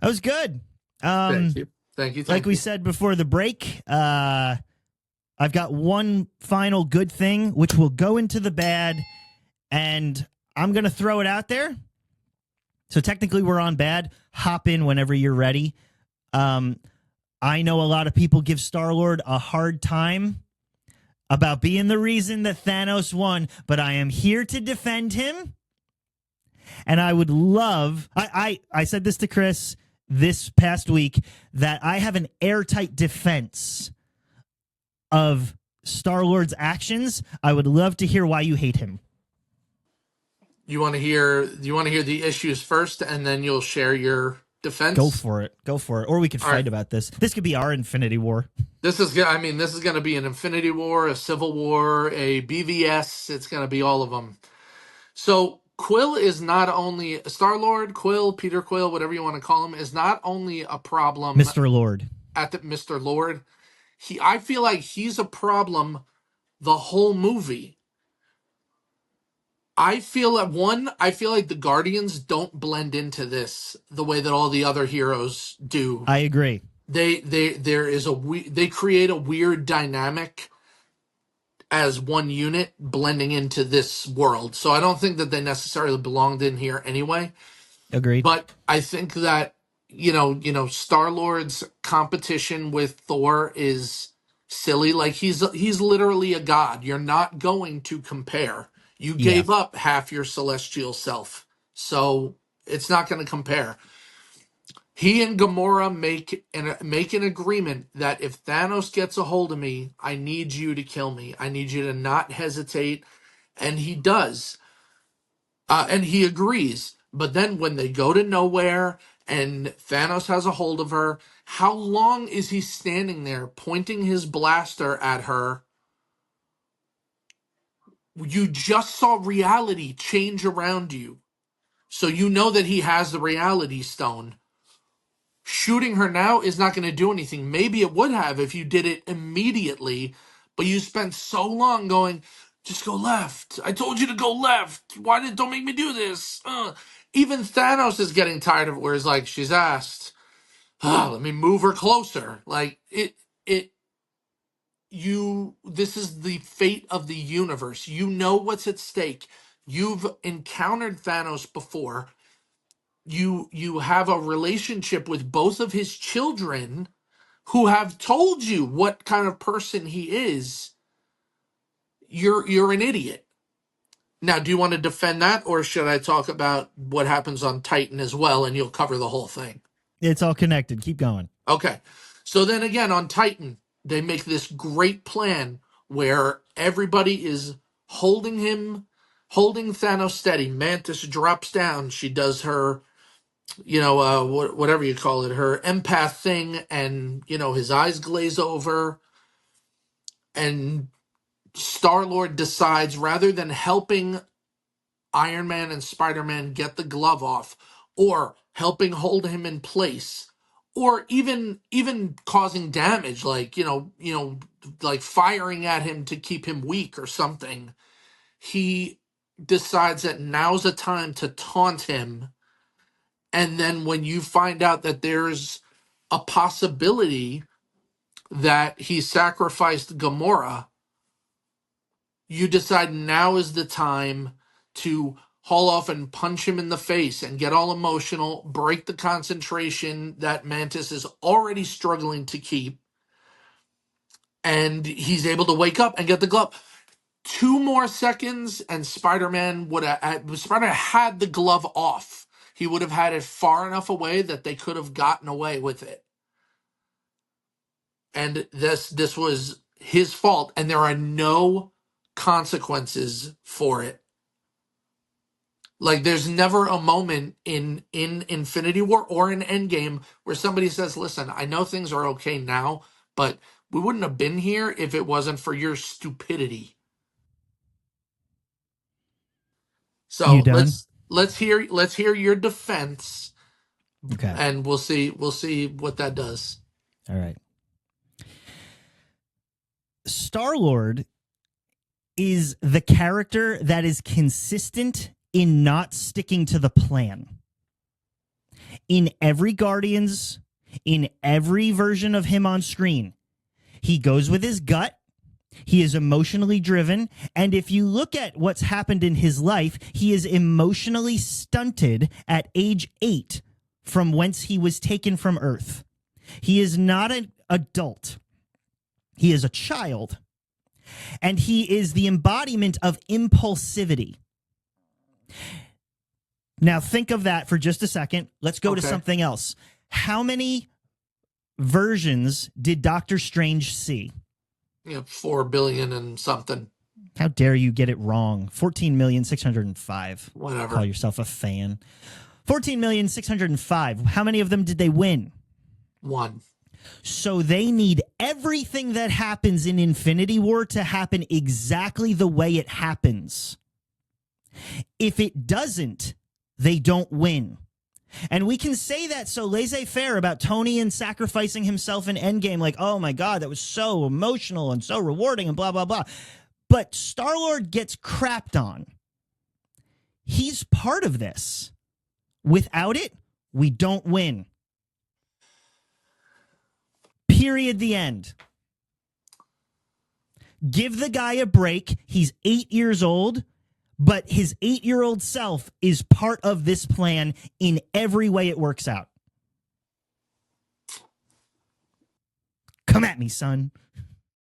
That was good. Thank you. Thank you. Like we said before the break, I've got one final good thing, which will go into the bad, and I'm going to throw it out there. So technically we're on bad. Hop in whenever you're ready. I know a lot of people give Star-Lord a hard time about being the reason that Thanos won, but I am here to defend him. And I would love, I said this to Chris this past week, that I have an airtight defense of Star-Lord's actions. I would love to hear why you hate him. You want to hear the issues first, and then you'll share your defense? Go for it. Or we could fight about this. This could be our Infinity War. This is going to be an Infinity War, a Civil War, a BVS. It's going to be all of them. So Quill is not only Star-Lord, Quill, Peter Quill, whatever you want to call him, is not only a problem. Mr. Lord. Mr. Lord. I feel like he's a problem the whole movie. I feel like the Guardians don't blend into this the way that all the other heroes do. I agree. They create a weird dynamic as one unit blending into this world. So I don't think that they necessarily belonged in here anyway. Agreed. But I think that Star-Lord's competition with Thor is silly. Like he's literally a god. You're not going to compare. You gave up half your celestial self, so it's not going to compare. He and Gamora make an agreement that if Thanos gets a hold of me, I need you to kill me. I need you to not hesitate, and he does, and he agrees. But then when they go to nowhere and Thanos has a hold of her, how long is he standing there pointing his blaster at her? You just saw reality change around you. So you know that he has the reality stone. Shooting her now is not going to do anything. Maybe it would have if you did it immediately, but you spent so long going, just go left. I told you to go left. Don't make me do this? Even Thanos is getting tired of it, where he's like, she's asked, let me move her closer. Like, this is the fate of the universe. You know what's at stake. You've encountered Thanos before. You have a relationship with both of his children who have told you what kind of person he is. You're an idiot. Now, do you want to defend that, or should I talk about what happens on Titan as well, and you'll cover the whole thing? It's all connected. Keep going. Okay. So then again, on Titan, they make this great plan where everybody is holding Thanos steady. Mantis drops down. She does her, whatever you call it, her empath thing, and, his eyes glaze over. And Star-Lord decides, rather than helping Iron Man and Spider-Man get the glove off, or helping hold him in place, or even causing damage, like like firing at him to keep him weak or something, he decides that now's the time to taunt him. And then when you find out that there's a possibility that he sacrificed Gamora, you decide now is the time to haul off and punch him in the face and get all emotional, break the concentration that Mantis is already struggling to keep, and he's able to wake up and get the glove. 2 more seconds and Spider-Man had the glove off. He would have had it far enough away that they could have gotten away with it. And this was his fault, and there are no consequences for it. Like, there's never a moment in Infinity War or in Endgame where somebody says, listen, I know things are okay now, but we wouldn't have been here if it wasn't for your stupidity. So let's hear your defense. Okay. And we'll see what that does. All right. Star-Lord is the character that is consistent in not sticking to the plan. In every Guardians, in every version of him on screen, he goes with his gut. He is emotionally driven. And if you look at what's happened in his life, he is emotionally stunted at age 8 from whence he was taken from Earth. He is not an adult. He is a child. And he is the embodiment of impulsivity. Now, think of that for just a second. Let's go to something else. How many versions did Doctor Strange see? 4 billion and something. How dare you get it wrong? 14,605,000. Whatever. Call yourself a fan. 14,605,000. How many of them did they win? 1. So they need everything that happens in Infinity War to happen exactly the way it happens. If it doesn't, they don't win. And we can say that so laissez-faire about Tony and sacrificing himself in Endgame, like, oh my God, that was so emotional and so rewarding and blah, blah, blah. But Star-Lord gets crapped on. He's part of this. Without it, we don't win. Period. The end. Give the guy a break. He's 8 years old. But his 8-year-old self is part of this plan in every way it works out. Come at me, son.